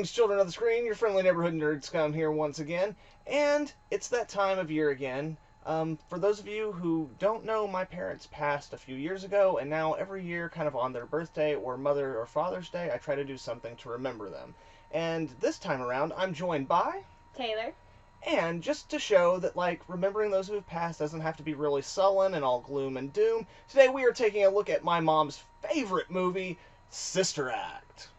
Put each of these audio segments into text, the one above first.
Greetings, children of the screen. Your friendly neighborhood nerd scum here once again. And it's that time of year again. For those of you who don't know, my parents passed a few years ago, and now every year, kind of on their birthday or Mother or Father's Day, I try to do something to remember them. And this time around, I'm joined by Taylor. And just to show that, like, remembering those who have passed doesn't have to be really sullen and all gloom and doom, today we are taking a look at my mom's favorite movie, Sister Act.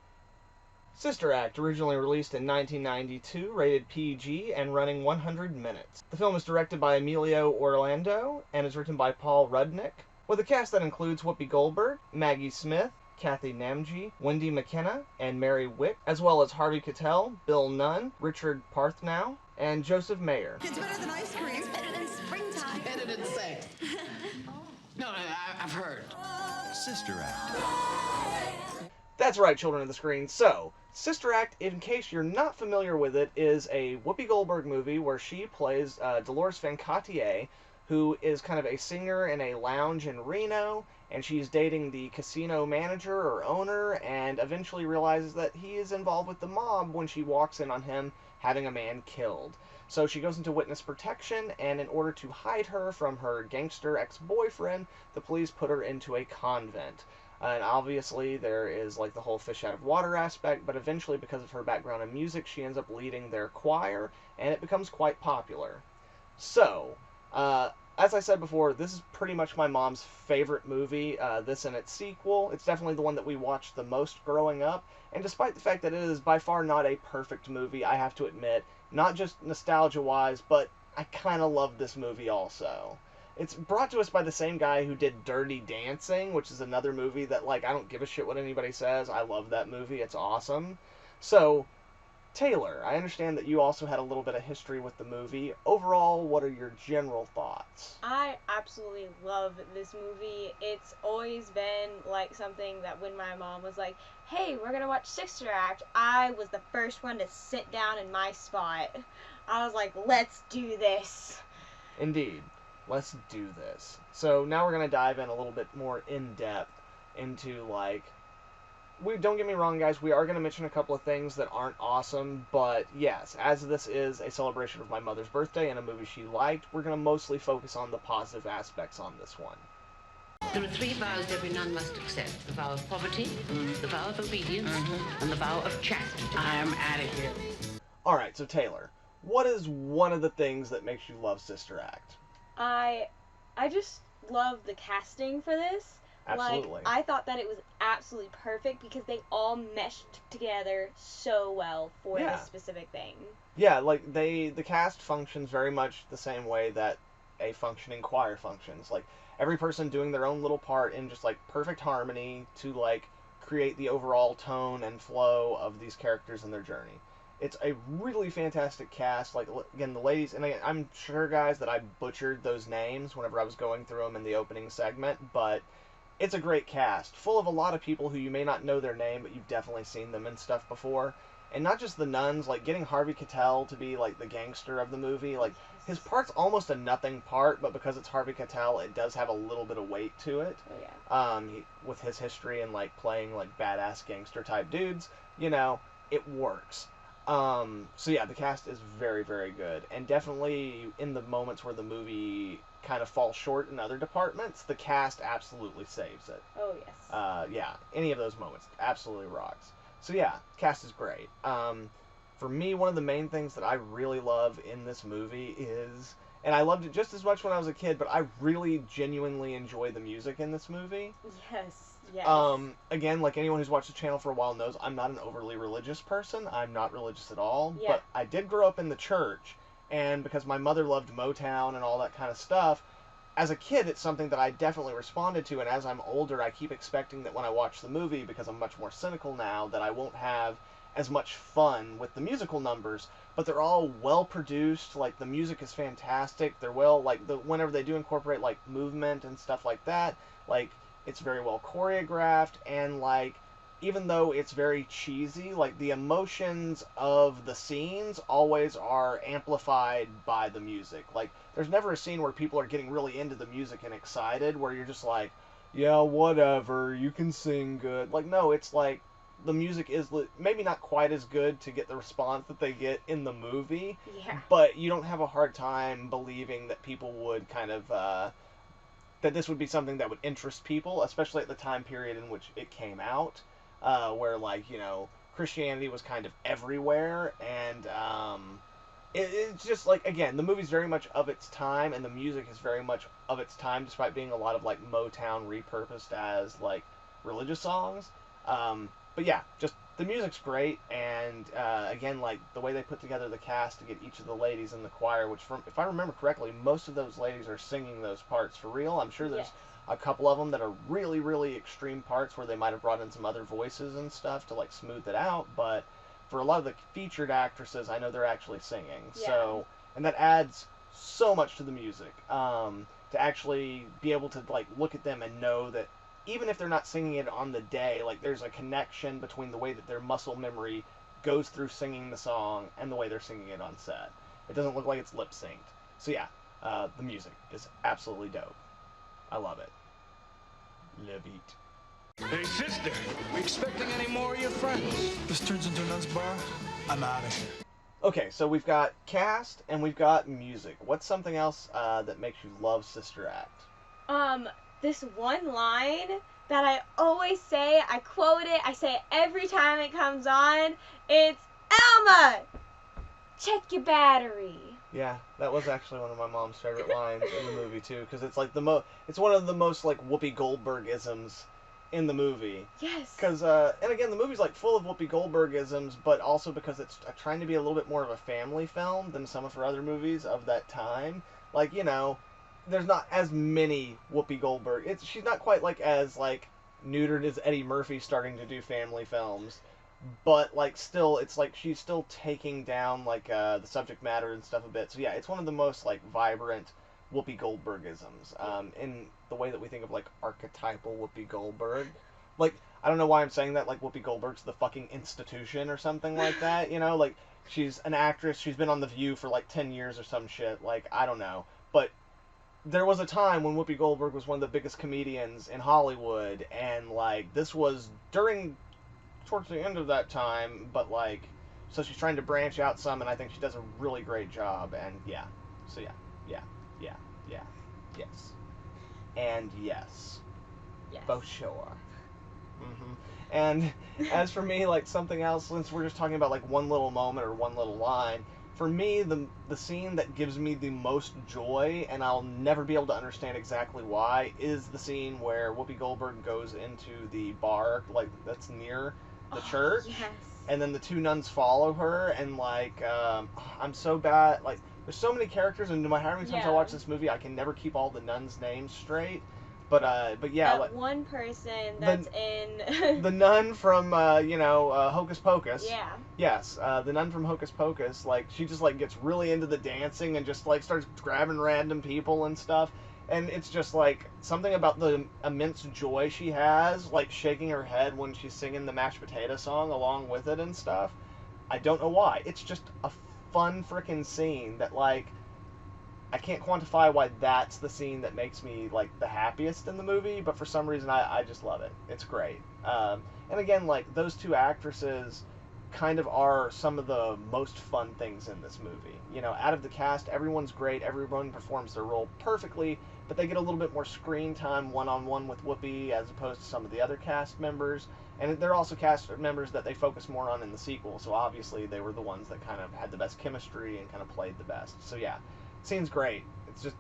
Sister Act, originally released in 1992, rated PG and running 100 minutes. The film is directed by Emilio Orlando and is written by Paul Rudnick, with a cast that includes Whoopi Goldberg, Maggie Smith, Kathy Namji, Wendy McKenna, and Mary Wick, as well as Harvey Keitel, Bill Nunn, Richard Parthnow, and Joseph Mayer. It's better than ice cream. It's better than springtime. Better than sex. No, I've heard. Sister Act. That's right, children of the screen. So, Sister Act, in case you're not familiar with it, is a Whoopi Goldberg movie where she plays Dolores Van Cotier, who is kind of a singer in a lounge in Reno, and she's dating the casino manager or owner, and eventually realizes that he is involved with the mob when she walks in on him having a man killed. So she goes into witness protection, and in order to hide her from her gangster ex-boyfriend, the police put her into a convent. And obviously there is like the whole fish out of water aspect, but eventually because of her background in music, she ends up leading their choir, and it becomes quite popular. So, as I said before, this is pretty much my mom's favorite movie, this and its sequel. It's definitely the one that we watched the most growing up, and despite the fact that it is by far not a perfect movie, I have to admit, not just nostalgia-wise, but I kind of love this movie also. It's brought to us by the same guy who did Dirty Dancing, which is another movie that, like, I don't give a shit what anybody says. I love that movie. It's awesome. So, Taylor, I understand that you also had a little bit of history with the movie. Overall, what are your general thoughts? I absolutely love this movie. It's always been like something that when my mom was like, hey, we're gonna watch Sister Act, I was the first one to sit down in my spot. I was like, let's do this. Indeed. Let's do this. So now we're going to dive in a little bit more in-depth into, like, don't get me wrong, guys, we are going to mention a couple of things that aren't awesome, but yes, as this is a celebration of my mother's birthday and a movie she liked, we're going to mostly focus on the positive aspects on this one. There are 3 vows every nun must accept. The vow of poverty, the vow of obedience, and the vow of chastity. I am out of here. Alright, so Taylor, what is one of the things that makes you love Sister Act? I just love the casting for this. Absolutely. Like, I thought that it was absolutely perfect because they all meshed together so well for this specific thing. Yeah, like, the cast functions very much the same way that a functioning choir functions. Like, every person doing their own little part in just, like, perfect harmony to, like, create the overall tone and flow of these characters and their journey. It's a really fantastic cast. Like, again, the ladies, and I'm sure, guys, that I butchered those names whenever I was going through them in the opening segment, but it's a great cast, full of a lot of people who you may not know their name, but you've definitely seen them and stuff before. And not just the nuns, like, getting Harvey Keitel to be, like, the gangster of the movie, like, his part's almost a nothing part, but because it's Harvey Keitel, it does have a little bit of weight to it. Oh, yeah. With his history and, like, playing, like, badass gangster-type dudes, you know, it works. So yeah, the cast is very, very good, and definitely in the moments where the movie kind of falls short in other departments, the cast absolutely saves it. Oh, yes. Yeah, any of those moments absolutely rocks. So yeah, cast is great. For me, one of the main things that I really love in this movie is, and I loved it just as much when I was a kid, but I really genuinely enjoy the music in this movie. Yes. Yes. Again, like anyone who's watched the channel for a while knows, I'm not an overly religious person. I'm not religious at all. Yeah. But I did grow up in the church, and because my mother loved Motown and all that kind of stuff, as a kid, it's something that I definitely responded to, and as I'm older, I keep expecting that when I watch the movie, because I'm much more cynical now, that I won't have as much fun with the musical numbers, but they're all well produced. Like, the music is fantastic. They're well, like, whenever they do incorporate, like, movement and stuff like that, like, it's very well choreographed, and, like, even though it's very cheesy, like, the emotions of the scenes always are amplified by the music. Like, there's never a scene where people are getting really into the music and excited, where you're just like, yeah, whatever, you can sing good. Like, no, it's like, the music is maybe not quite as good to get the response that they get in the movie, Yeah. but you don't have a hard time believing that people would kind of that this would be something that would interest people, especially at the time period in which it came out, where like Christianity was kind of everywhere, and it's just like, again, the movie's very much of its time, and the music is very much of its time, despite being a lot of like Motown repurposed as like religious songs. But yeah, just the music's great, and again, like the way they put together the cast to get each of the ladies in the choir, which, if I remember correctly, most of those ladies are singing those parts for real. I'm sure there's a couple of them that are really, really extreme parts where they might have brought in some other voices and stuff to like smooth it out, but for a lot of the featured actresses, I know they're actually singing. Yeah. So, and that adds so much to the music. To actually be able to like look at them and know that even if they're not singing it on the day, like there's a connection between the way that their muscle memory goes through singing the song and the way they're singing it on set. It doesn't look like it's lip synced. So yeah, the music is absolutely dope. I love it. Love it. Hey, sister, we expecting any more of your friends? This turns into Nun's bar. I'm out of here. Okay, so we've got cast and we've got music. What's something else that makes you love Sister Act? This one line that I always say, I quote it, I say it every time it comes on. It's, Elma, check your battery. Yeah, that was actually one of my mom's favorite lines in the movie too, because it's like it's one of the most like Whoopi Goldberg-isms in the movie. Yes. Because and again, the movie's like full of Whoopi Goldberg-isms, but also because it's trying to be a little bit more of a family film than some of her other movies of that time. Like, there's not as many Whoopi Goldberg. She's not quite like as like neutered as Eddie Murphy starting to do family films, but like still, it's like she's still taking down like the subject matter and stuff a bit. So yeah, it's one of the most like vibrant Whoopi Goldberg-isms in the way that we think of like archetypal Whoopi Goldberg. Like, I don't know why I'm saying that, like Whoopi Goldberg's the fucking institution or something like that, like she's an actress, she's been on The View for like 10 years or some shit, like I don't know, but there was a time when Whoopi Goldberg was one of the biggest comedians in Hollywood, and like this was towards the end of that time, but like, so she's trying to branch out some, and I think she does a really great job, and yeah, so yeah, yes, and yes, for sure. And as for me, like something else, since we're just talking about like one little moment or one little line, for me, the scene that gives me the most joy, and I'll never be able to understand exactly why, is the scene where Whoopi Goldberg goes into the bar, like, that's near the church. Yes. And then the two nuns follow her, and, like, I'm so bad. Like, there's so many characters, and no matter how many times I watch this movie, I can never keep all the nuns' names straight. But yeah. That like, one person that's in... the nun from, Hocus Pocus. Yeah. Yes, the nun from Hocus Pocus, like, she just, like, gets really into the dancing and just, like, starts grabbing random people and stuff. And it's just, like, something about the immense joy she has, like, shaking her head when she's singing the mashed potato song along with it and stuff. I don't know why. It's just a fun frickin' scene that, like, I can't quantify why that's the scene that makes me, like, the happiest in the movie, but for some reason I just love it. It's great. And again, like, those two actresses kind of are some of the most fun things in this movie. Out of the cast, everyone's great, everyone performs their role perfectly, but they get a little bit more screen time one-on-one with Whoopi as opposed to some of the other cast members. And they're also cast members that they focus more on in the sequel, so obviously they were the ones that kind of had the best chemistry and kind of played the best. So yeah. Scene's great. It's just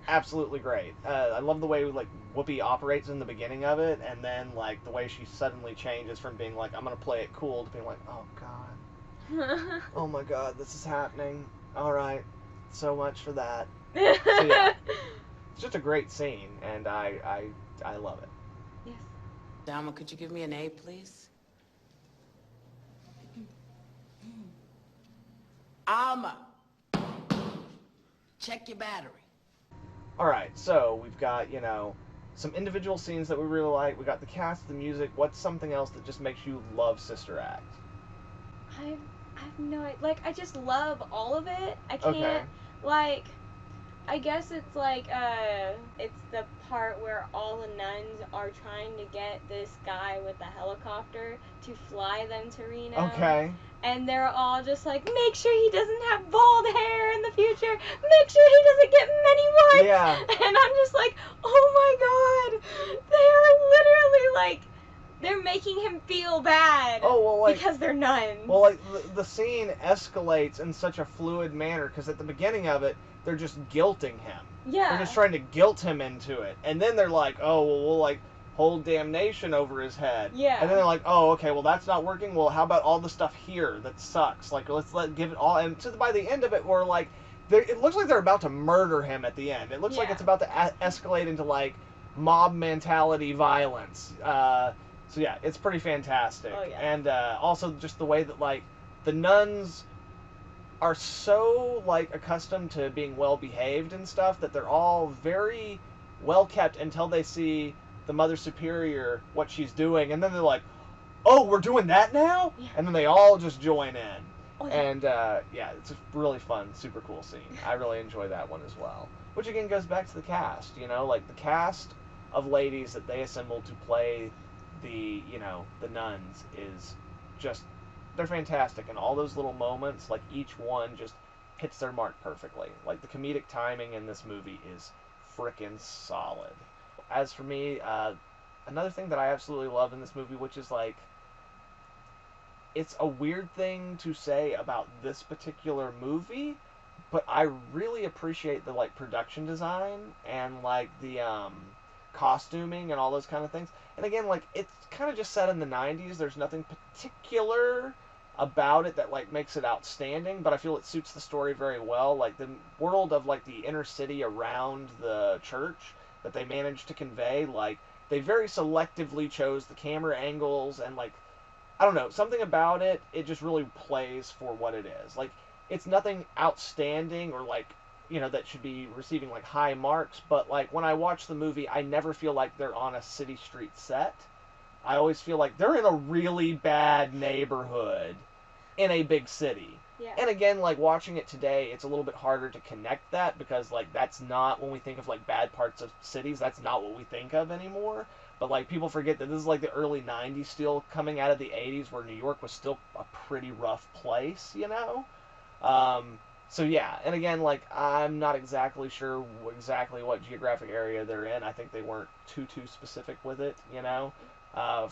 absolutely great. I love the way like Whoopi operates in the beginning of it, and then like the way she suddenly changes from being like, I'm gonna play it cool, to being like, oh god, oh my god, this is happening. All right, so much for that. So yeah, it's just a great scene, and I love it. Yes. Dama, could you give me an A, please? Alma. Check your battery. Alright, so we've got, some individual scenes that we really like. We got the cast, the music. What's something else that just makes you love Sister Act? I have no idea. Like, I just love all of it. I can't, Okay. like, I guess it's like, it's the part where all the nuns are trying to get this guy with the helicopter to fly them to Reno. Okay. And they're all just like, make sure he doesn't have bald hair in the future. Make sure he doesn't get many warts. Yeah. And I'm just like, oh my god. They are literally like, they're making him feel bad. Oh, well, like, because they're nuns. Well, like, the scene escalates in such a fluid manner, because at the beginning of it, they're just guilting him. Yeah. They're just trying to guilt him into it. And then they're like, oh, well, we'll, like, hold damnation over his head. Yeah. And then they're like, oh, okay, well, that's not working. Well, how about all the stuff here that sucks? Like, give it all. And by the end of it, we're like, it looks like they're about to murder him at the end. It looks like it's about to escalate into, like, mob mentality violence. So yeah, it's pretty fantastic. Oh, yeah. And also just the way that, like, the nuns are so, like, accustomed to being well behaved and stuff that they're all very well kept until they see the Mother Superior, what she's doing, and then they're like, oh, we're doing that now? Yeah. And then they all just join in. Oh, yeah. And yeah, it's a really fun, super cool scene. I really enjoy that one as well. Which again goes back to the cast, you know, like the cast of ladies that they assembled to play the nuns is just, they're fantastic, and all those little moments, like each one just hits their mark perfectly. Like the comedic timing in this movie is frickin' solid. As for me, another thing that I absolutely love in this movie, which is like, it's a weird thing to say about this particular movie, but I really appreciate the, like, production design and, like, the costuming and all those kind of things. And again, like, it's kind of just set in the 90s. There's nothing particular about it that, like, makes it outstanding, but I feel it suits the story very well. Like, the world of, like, the inner city around the church that they managed to convey, like, they very selectively chose the camera angles, and, like, I don't know, something about it, it just really plays for what it is. Like, it's nothing outstanding or, like, you know, that should be receiving, like, high marks, but, like, when I watch the movie, I never feel like they're on a city street set. I always feel like they're in a really bad neighborhood in a big city. Yeah. And again, like, watching it today, it's a little bit harder to connect that, because, like, that's not, when we think of, like, bad parts of cities, that's not what we think of anymore. But, like, people forget that this is, like, the early 90s still, coming out of the 80s, where New York was still a pretty rough place, you know? So, yeah. And again, like, I'm not exactly sure exactly what geographic area they're in. I think they weren't too specific with it, you know?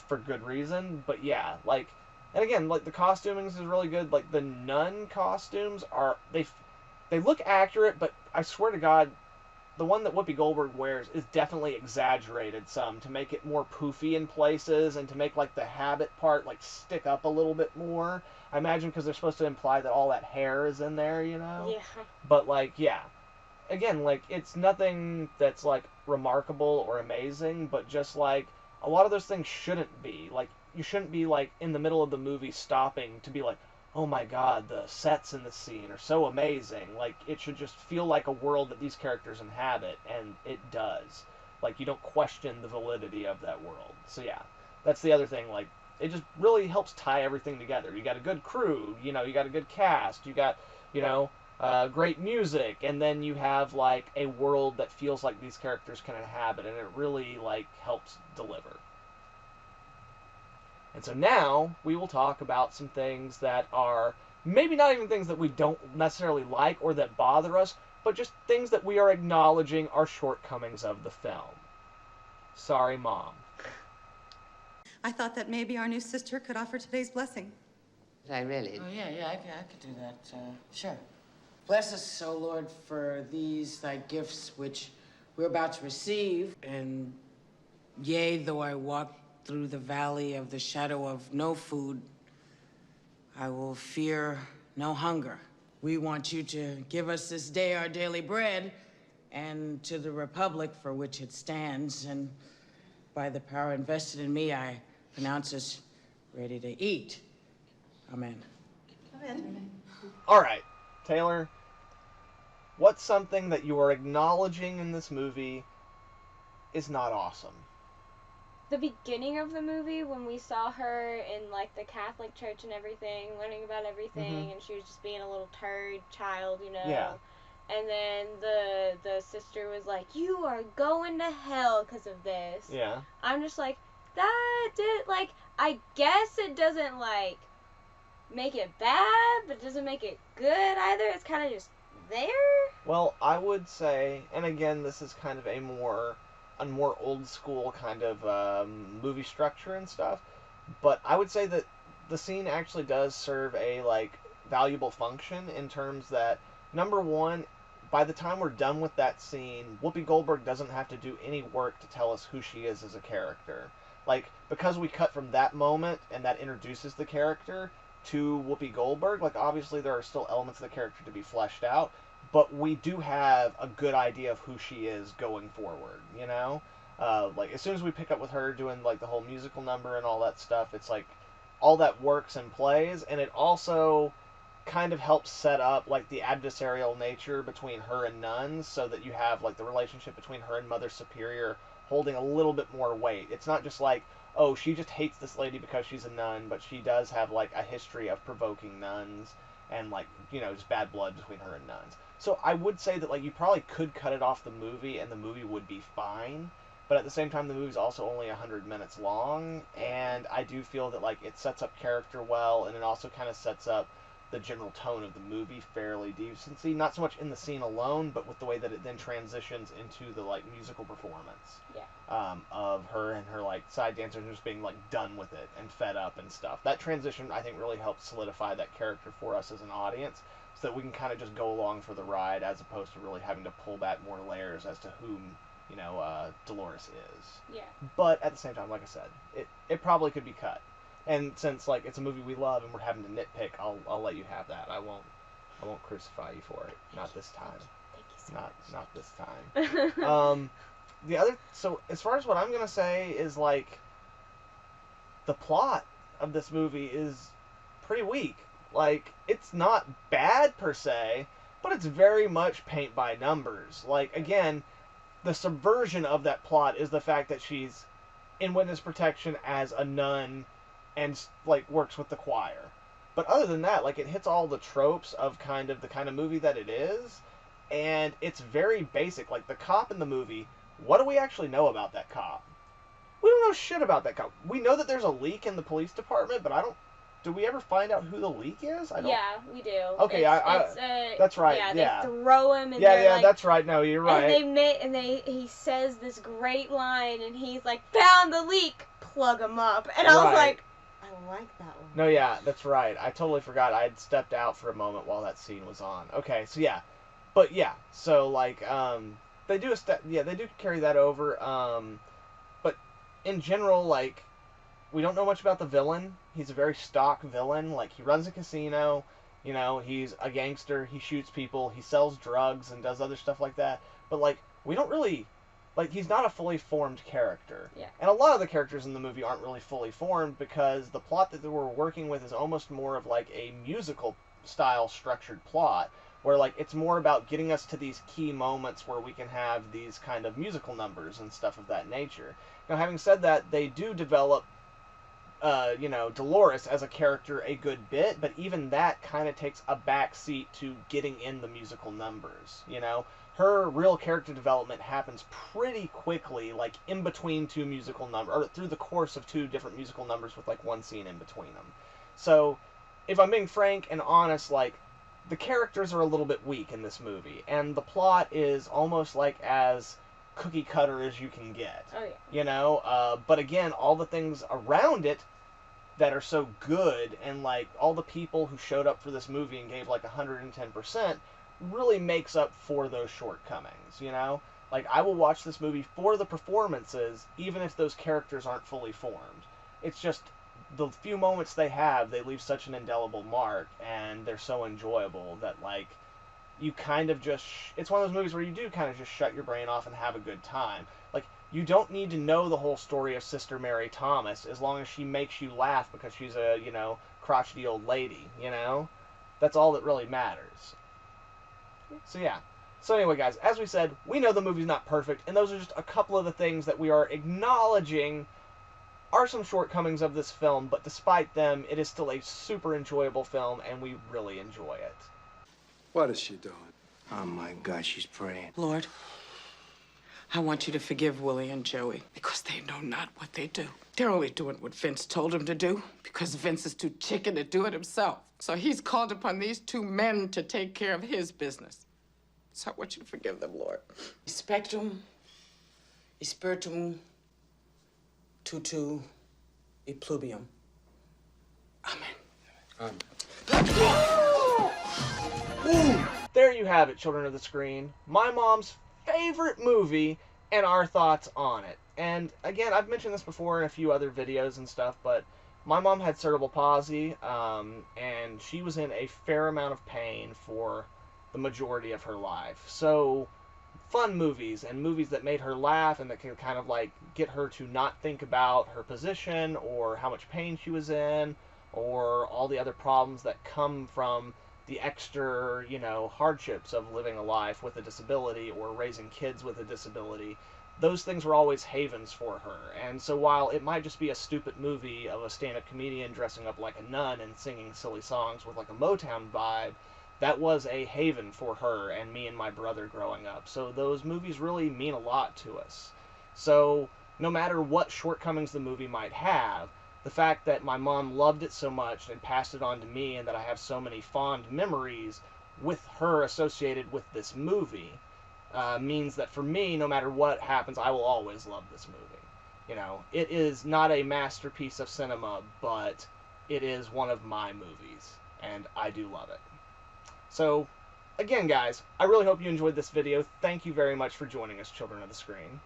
For good reason. But, yeah, like, and again, like, the costuming is really good. Like, the nun costumes are, they look accurate, but I swear to God, the one that Whoopi Goldberg wears is definitely exaggerated some to make it more poofy in places and to make, like, the habit part, like, stick up a little bit more. I imagine because they're supposed to imply that all that hair is in there, you know? Yeah. But, like, yeah. Again, like, it's nothing that's, like, remarkable or amazing, but just, like, a lot of those things shouldn't be. Like, you shouldn't be, like, in the middle of the movie stopping to be like, oh my god, the sets in this scene are so amazing. Like, it should just feel like a world that these characters inhabit, and it does. Like, you don't question the validity of that world. So, yeah, that's the other thing. Like, it just really helps tie everything together. You got a good crew, you know, you got a good cast, you got, you know, great music, and then you have, like, a world that feels like these characters can inhabit, and it really, like, helps deliver. And so now we will talk about some things that are maybe not even things that we don't necessarily like or that bother us, but just things that we are acknowledging are shortcomings of the film. Sorry, Mom. I thought that maybe our new sister could offer today's blessing. Did I really? Oh, yeah, I could do that. Sure. Bless us, O Lord, for these thy gifts which we're about to receive. And yea, though I walk through the valley of the shadow of no food, I will fear no hunger. We want you to give us this day our daily bread, and to the republic for which it stands. And by the power invested in me, I pronounce us ready to eat. Amen. Amen. All right, Taylor, what's something that you are acknowledging in this movie is not awesome? The beginning of the movie, when we saw her in, like, the Catholic church and everything, learning about everything, and she was just being a little turd child, you know. Yeah. And then the sister was like, "You are going to hell because of this." Yeah. I'm just like, that did, like, I guess it doesn't, like, make it bad, but it doesn't make it good either. It's kind of just there. Well, I would say, and again, this is kind of a more old school kind of movie structure and stuff, but I would say that the scene actually does serve a, like, valuable function in terms that, number one, by the time we're done with that scene, Whoopi Goldberg doesn't have to do any work to tell us who she is as a character. Like, because we cut from that moment and that introduces the character to Whoopi Goldberg, like, obviously there are still elements of the character to be fleshed out, but we do have a good idea of who she is going forward, you know? Like, as soon as we pick up with her doing, like, the whole musical number and all that stuff, it's like, all that works and plays, and it also kind of helps set up, like, the adversarial nature between her and nuns, so that you have, like, the relationship between her and Mother Superior holding a little bit more weight. It's not just like, oh, she just hates this lady because she's a nun, but she does have, like, a history of provoking nuns and, like, you know, just bad blood between her and nuns. So I would say that, like, you probably could cut it off the movie and the movie would be fine, but at the same time the movie's also only 100 minutes long, and I do feel that, like, it sets up character well, and it also kind of sets up the general tone of the movie fairly decently, not so much in the scene alone, but with the way that it then transitions into the, like, musical performance. Yeah. Of her and her, like, side dancers just being, like, done with it and fed up and stuff. That transition, I think, really helps solidify that character for us as an audience, so that we can kind of just go along for the ride, as opposed to really having to pull back more layers as to whom, you know, Dolores is. Yeah. But at the same time, like I said, it probably could be cut. And since, like, it's a movie we love and we're having to nitpick, I'll let you have that. I won't crucify you for it. Not this time. Thank you so much. Not this time. So as far as what I'm gonna say is, like, the plot of this movie is pretty weak. Like, it's not bad per se, but it's very much paint by numbers. Like, again, the subversion of that plot is the fact that she's in witness protection as a nun and, like, works with the choir. But other than that, like, it hits all the tropes of kind of the kind of movie that it is, and it's very basic. Like, the cop in the movie, what do we actually know about that cop? We don't know shit about that cop. We know that there's a leak in the police department, but do we ever find out who the leak is? I don't. Yeah, we do. Okay, that's right. Yeah, yeah. they throw him, and yeah, they're like, that's right. No, you're right. And he says this great line, and he's like, "Found the leak, plug him up," and I was like, I like that one. No, yeah, that's right. I totally forgot. I had stepped out for a moment while that scene was on. Okay, so yeah, but yeah, so like they do they do carry that over. But in general, like, we don't know much about the villain. He's a very stock villain. Like, he runs a casino. You know, he's a gangster. He shoots people. He sells drugs and does other stuff like that. But, like, we don't really... Like, he's not a fully formed character. Yeah. And a lot of the characters in the movie aren't really fully formed because the plot that we're working with is almost more of, like, a musical-style structured plot, where, like, it's more about getting us to these key moments where we can have these kind of musical numbers and stuff of that nature. Now, having said that, they do develop you know, Dolores as a character a good bit, but even that kind of takes a back seat to getting in the musical numbers, you know? Her real character development happens pretty quickly, like, in between two musical numbers, or through the course of two different musical numbers with, like, one scene in between them. So, if I'm being frank and honest, like, the characters are a little bit weak in this movie, and the plot is almost, like, as cookie cutter as you can get. Oh, yeah. You know? But again, all the things around it that are so good, and, like, all the people who showed up for this movie and gave, like, 110% really makes up for those shortcomings, you know? Like, I will watch this movie for the performances, even if those characters aren't fully formed. It's just, the few moments they have, they leave such an indelible mark, and they're so enjoyable that, like, you kind of just... It's one of those movies where you do kind of just shut your brain off and have a good time. Like, you don't need to know the whole story of Sister Mary Thomas, as long as she makes you laugh because she's a, you know, crotchety old lady, you know? That's all that really matters. So, yeah. So, anyway, guys, as we said, we know the movie's not perfect, and those are just a couple of the things that we are acknowledging are some shortcomings of this film, but despite them, it is still a super enjoyable film, and we really enjoy it. What is she doing? Oh my God, she's praying. Lord, I want you to forgive Willie and Joey because they know not what they do. They're only doing what Vince told them to do because Vince is too chicken to do it himself. So he's called upon these two men to take care of his business. So I want you to forgive them, Lord. Spectrum, spiritum, tutu, e pluvium. Amen. There you have it, children of the screen. My mom's favorite movie and our thoughts on it. And again, I've mentioned this before in a few other videos and stuff, but my mom had cerebral palsy, and she was in a fair amount of pain for the majority of her life. So, fun movies and movies that made her laugh and that could kind of like get her to not think about her position or how much pain she was in or all the other problems that come from the extra, hardships of living a life with a disability or raising kids with a disability. Those things were always havens for her. And so while it might just be a stupid movie of a stand-up comedian dressing up like a nun and singing silly songs with like a Motown vibe, that was a haven for her and me and my brother growing up. So those movies really mean a lot to us. So no matter what shortcomings the movie might have, the fact that my mom loved it so much and passed it on to me and that I have so many fond memories with her associated with this movie means that for me, no matter what happens, I will always love this movie. It is not a masterpiece of cinema, but it is one of my movies, and I do love it. So, again, guys, I really hope you enjoyed this video. Thank you very much for joining us, children of the screen.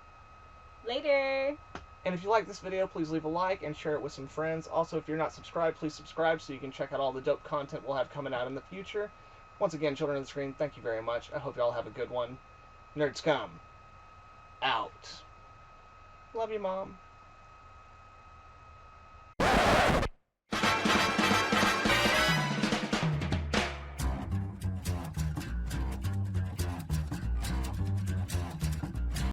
Later. And if you like this video, please leave a like and share it with some friends. Also, if you're not subscribed, please subscribe so you can check out all the dope content we'll have coming out in the future. Once again, children of the screen, thank you very much. I hope y'all have a good one. Nerds come out. Love you, Mom.